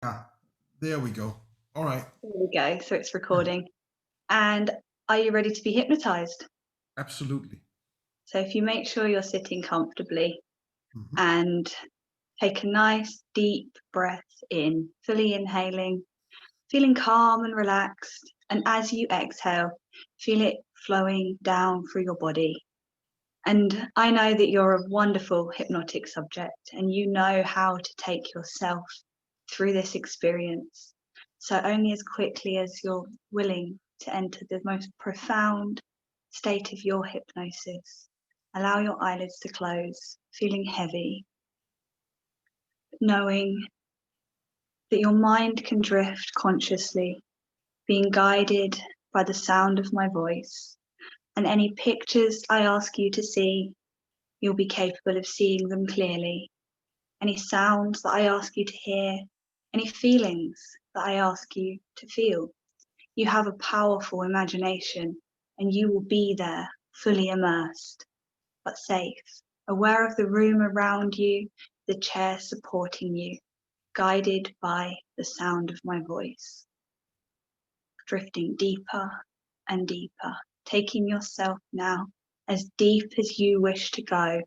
Yeah, there we go. All right. There we go. So it's Yeah, recording. And are you ready to be hypnotized? absolutely. So if you make sure you're sitting comfortably Hmm. and take a nice deep breath in, fully inhaling, feeling calm and relaxed. And as you exhale, feel it flowing down through your body. And I know that you're a wonderful hypnotic subject and you know how to take yourself through this experience. So, only as quickly as you're willing to enter the most profound state of your hypnosis, allow your eyelids to close, feeling heavy, knowing that your mind can drift consciously, being guided by the sound of my voice. And any pictures I ask you to see, you'll be capable of seeing them clearly. Any sounds that I ask you to hear, any feelings that I ask you to feel. You have a powerful imagination and you will be there fully immersed, but safe, aware of the room around you, the chair supporting you, guided by the sound of my voice, drifting deeper and deeper, taking yourself now as deep as you wish to go,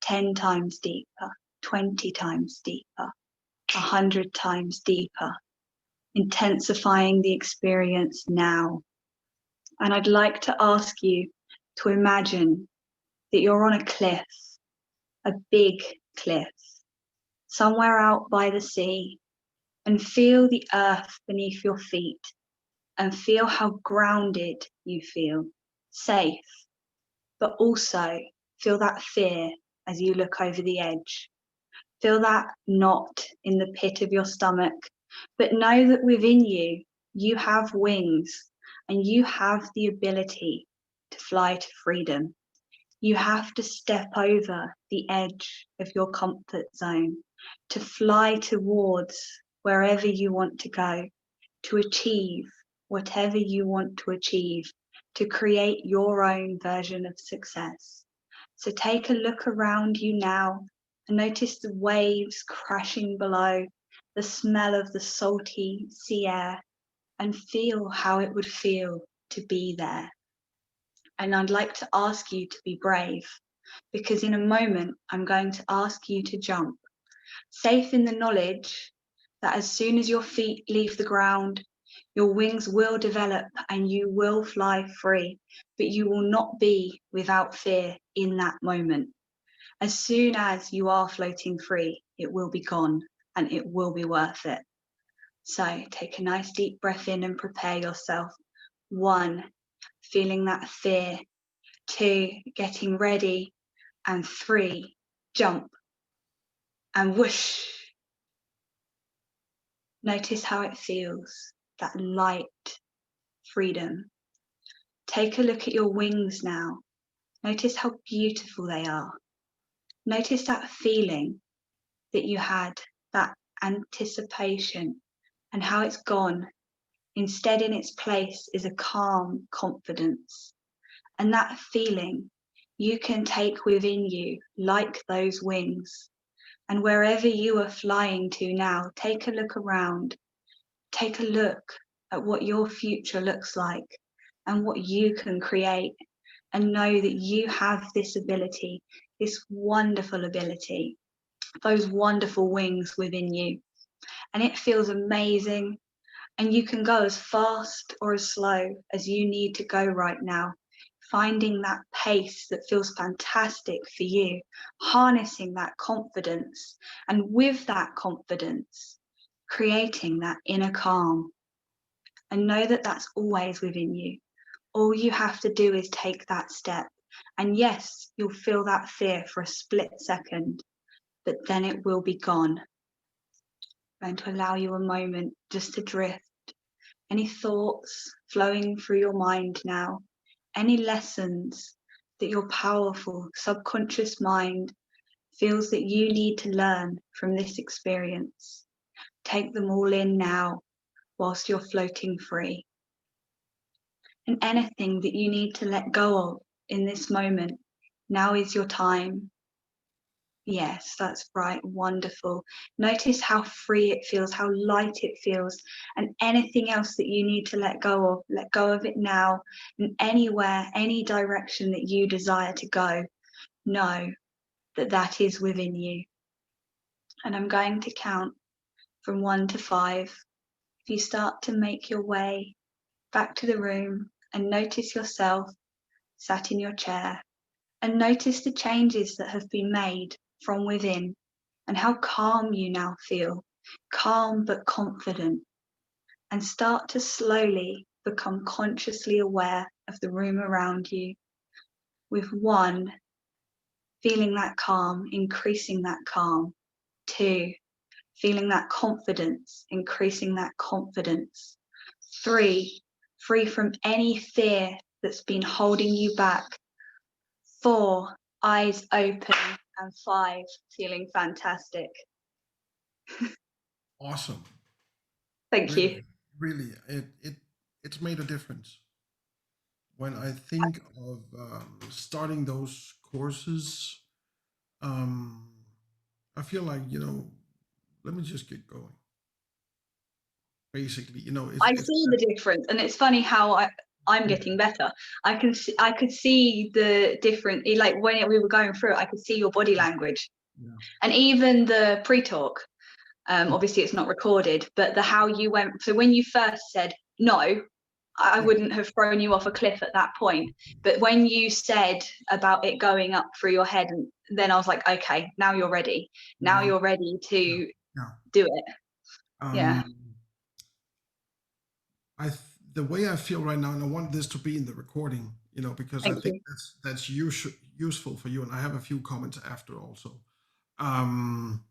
10 times deeper, 20 times deeper, 100 times deeper, intensifying the experience now. And I'd like to ask you to imagine that you're on a cliff, a big cliff, somewhere out by the sea, and feel the earth beneath your feet and feel how grounded you feel, safe, but also feel that fear as you look over the edge. Feel that knot in the pit of your stomach, but know that within you, you have wings and you have the ability to fly to freedom. You have to step over the edge of your comfort zone to fly towards wherever you want to go, to achieve whatever you want to achieve, to create your own version of success. So take a look around you now and notice the waves crashing below, the smell of the salty sea air, and feel how it would feel to be there. And I'd like to ask you to be brave because in a moment I'm going to ask you to jump, safe in the knowledge that as soon as your feet leave the ground, your wings will develop and you will fly free, but you will not be without fear in that moment. As soon as you are floating free, it will be gone and it will be worth it. So take a nice deep breath in and prepare yourself. 1, feeling that fear. 2, getting ready. And 3, jump and whoosh. Notice how it feels, that light freedom. Take a look at your wings now. Notice how beautiful they are. Notice that feeling that you had, that anticipation, and how it's gone. Instead, in its place is a calm confidence. And that feeling you can take within you like those wings. And wherever you are flying to now, take a look around. Take a look at what your future looks like and what you can create. And know that you have this ability, this wonderful ability, those wonderful wings within you. And it feels amazing. And you can go as fast or as slow as you need to go right now, finding that pace that feels fantastic for you, harnessing that confidence, and with that confidence, creating that inner calm. And know that that's always within you. All you have to do is take that step. And yes, you'll feel that fear for a split second, but then it will be gone. I'm going to allow you a moment just to drift. Any thoughts flowing through your mind now? Any lessons that your powerful subconscious mind feels that you need to learn from this experience? Take them all in now whilst you're floating free. And anything that you need to let go of in this moment, now is your time. Yes, that's right. Wonderful. Notice how free it feels, how light it feels, and anything else that you need to let go of it now. And anywhere, any direction that you desire to go, know that that is within you. And I'm going to count from 1 to 5. If you start to make your way back to the room and notice yourself sat in your chair, and notice the changes that have been made from within and how calm you now feel, calm but confident, and start to slowly become consciously aware of the room around you. With 1, feeling that calm, increasing that calm. 2, feeling that confidence, increasing that confidence. 3, free from any fear that's been holding you back. 4, eyes open. And 5, feeling fantastic. Awesome. Thank you. Really, really, it's made a difference. When I think of starting those courses, um, I feel like, let me just get going. Basically, I it's see the difference, and it's funny how I'm getting better. I could see the different, like when we were going through it, I could see your body language, yeah, and even the pre-talk. Obviously, it's not recorded, but the how you went. So when you first said no, I yeah, wouldn't have thrown you off a cliff at that point. But when you said about it going up through your head, and then I was like, okay, now you're ready. Now now, you're ready yeah, to yeah. do it. Yeah. Um, the way I feel right now, and I want this to be in the recording, because I Thank think you. that's useful for you, and I have a few comments after also. Um,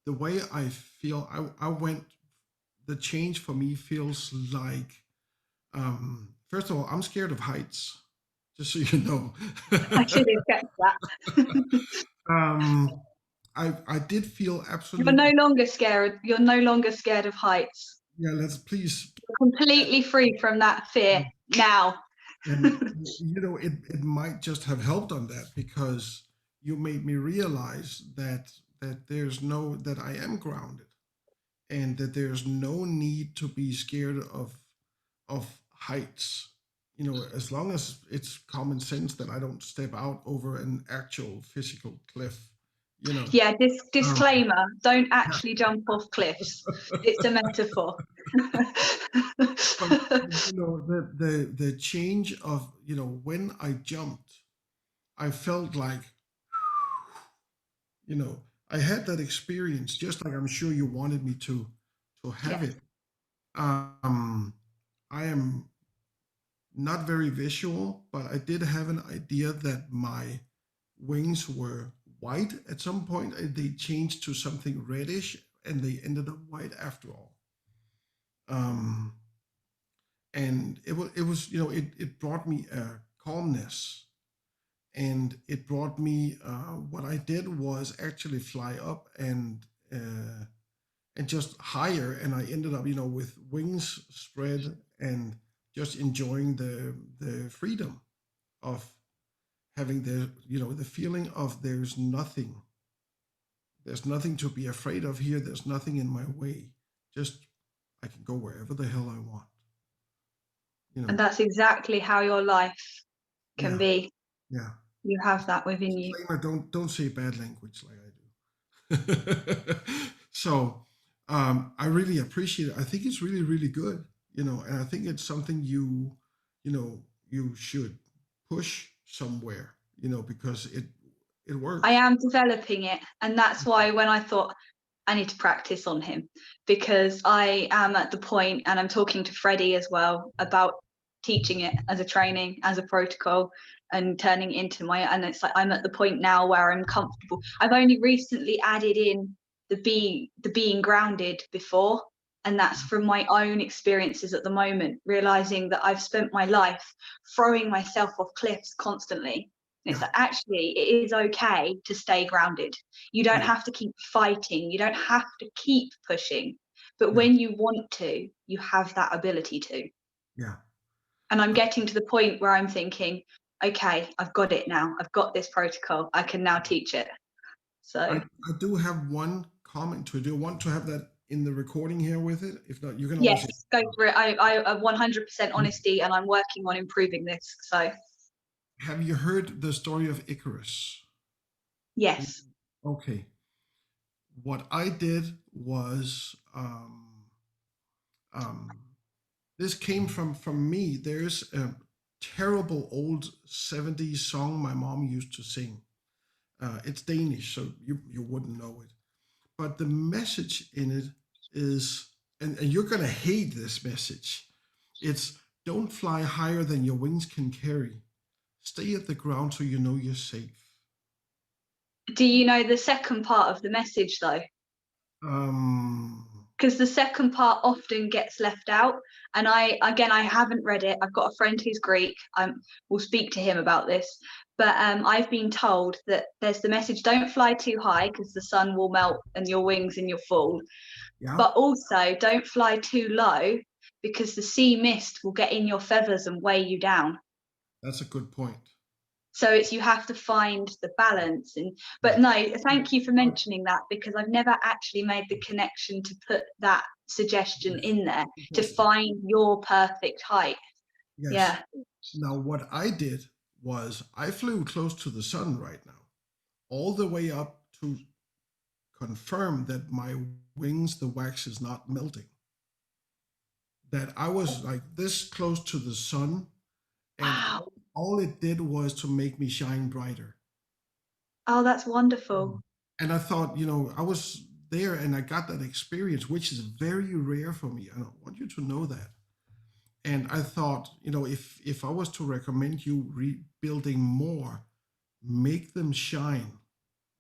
the way I feel, I went. The change for me feels like, first of all, I'm scared of heights, just so you know. I should have kept that. um, I did feel You're no absolutely. longer scared. You're no longer scared of heights. Yeah, let's please. You're completely free from that fear now. And it might just have helped on that, because you made me realize that I am grounded, and that there's no need to be scared of heights. As long as it's common sense that I don't step out over an actual physical cliff. Yeah, Um, disclaimer, don't yeah. actually jump off cliffs. It's a metaphor. But the change of, when I jumped, I felt like, you know, I had that experience, just like I'm sure you wanted me to have Yes. it. I am not very visual, but I did have an idea that my wings were white at some point. They changed to something reddish, and they ended up white after all. Um, and it was it brought me a calmness, and it brought me, what I did was actually fly up and just higher, and I ended up, with wings spread, and just enjoying the freedom of having the feeling of there's nothing to be afraid of here, there's nothing in my way, just I can go wherever the hell I want, you And know that's exactly how your life can yeah, be. yeah. You have that within you. Disclaimer, don't say bad language like I do. So, I really appreciate it. I think it's really, really good, and I think it's something you should push somewhere, because it I works. am developing it. And that's why when I thought I need to practice on him, because I am at the point, and I'm talking to Freddie as well about teaching it as a training, as a protocol, and turning it into and it's like I'm at the point now where I'm comfortable. I've only recently added in the being grounded before, and that's from my own experiences at the moment, realizing that I've spent my life throwing myself off cliffs constantly. And it's Yeah, like, actually, it is okay to stay grounded. You don't yeah, have to keep fighting. You don't have to keep pushing. But yeah, when you want to, you have that ability to. yeah. And I'm Uh, getting to the point where I'm thinking, okay, I've got it now. I've got this protocol. I can now teach it. So I do have one comment to it. Do you want to have that in the recording here with it? If not, you can always. yes, go for it. I 100% honesty, and I'm working on improving this. So Have you heard the story of Icarus? yes. Okay. What I did was um, this came from me. There's a terrible old 70s song my mom used to sing. It's Danish, so you wouldn't know it. But the message in it is, and you're going to hate this message. It's don't fly higher than your wings can carry. Stay at the ground so you know you're safe. Do you know the second part of the message though? Um, Because the second part often gets left out. And I haven't read it. I've got a friend who's Greek. We'll speak to him about this. But I've been told that there's the message: don't fly too high because the sun will melt and your wings and you'll fall. yeah, But also don't fly too low because the sea mist will get in your feathers and weigh you down. that's a good point. So it's, you have to find the balance. And Yeah. but no, thank you for mentioning that, because I've never actually made the connection to put that suggestion in there to Yes. find your perfect height. Yes. Yeah. Now, what I did was I flew close to the sun right now, all the way up to confirm that my wings, the wax is not melting. That I was like this close to the sun, and Wow. all it did was to make me shine brighter. Oh, that's wonderful. And I thought, I was there and I got that experience, which is very rare for me. I want you to know that. And I thought, if I was to recommend you rebuilding more, make them shine,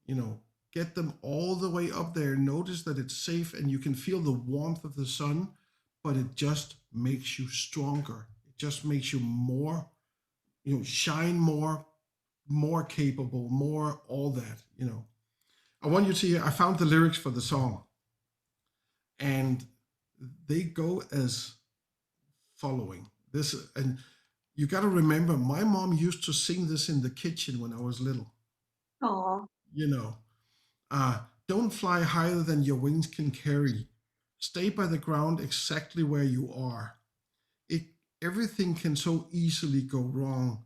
you know, get them all the way up there. Notice that it's safe and you can feel the warmth of the sun, but it just makes you stronger. It just makes you more, shine more capable, more all that. I want you to hear, I found the lyrics for the song and they go as following. This, and you got to remember, my mom used to sing this in the kitchen when I was little. Oh, You know, don't fly higher than your wings can carry. Stay by the ground exactly where you are. It Everything can so easily go wrong,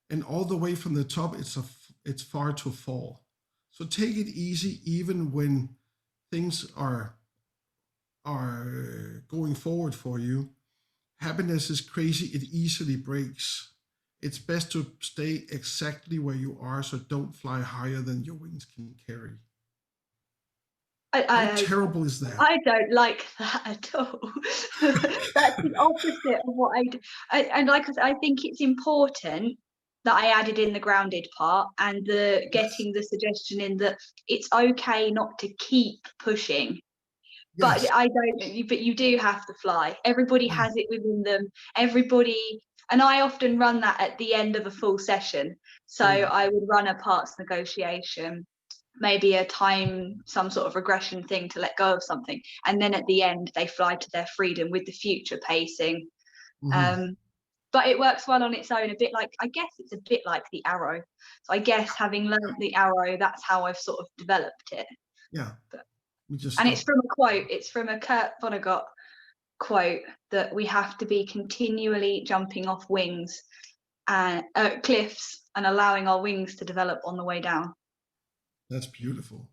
and all the way from the top, it's far to fall. So take it easy, even when things are going forward for you. Happiness is crazy, it easily breaks. It's best to stay exactly where you are, so don't fly higher than your wings can carry. I, How I terrible is that? I don't like that at all. That's the opposite of what I do. And like I said, I think it's important that I added in the grounded part and the Yes. getting the suggestion in that it's okay not to keep pushing. But Yes. but you do have to fly. Everybody Yeah. has it within them. Everybody, and I often run that at the end of a full session. So Yeah. I would run a parts negotiation, maybe a time, some sort of regression thing to let go of something, and then at the end they fly to their freedom with the future pacing. Hmm. um but it works well on its own, a bit like, I guess it's a bit like the arrow. So I guess having learned the arrow, that's how I've sort of developed it. Yeah. But, We just and it's stop. from a quote, it's from a Kurt Vonnegut quote, that we have to be continually jumping off wings and cliffs and allowing our wings to develop on the way down. That's beautiful.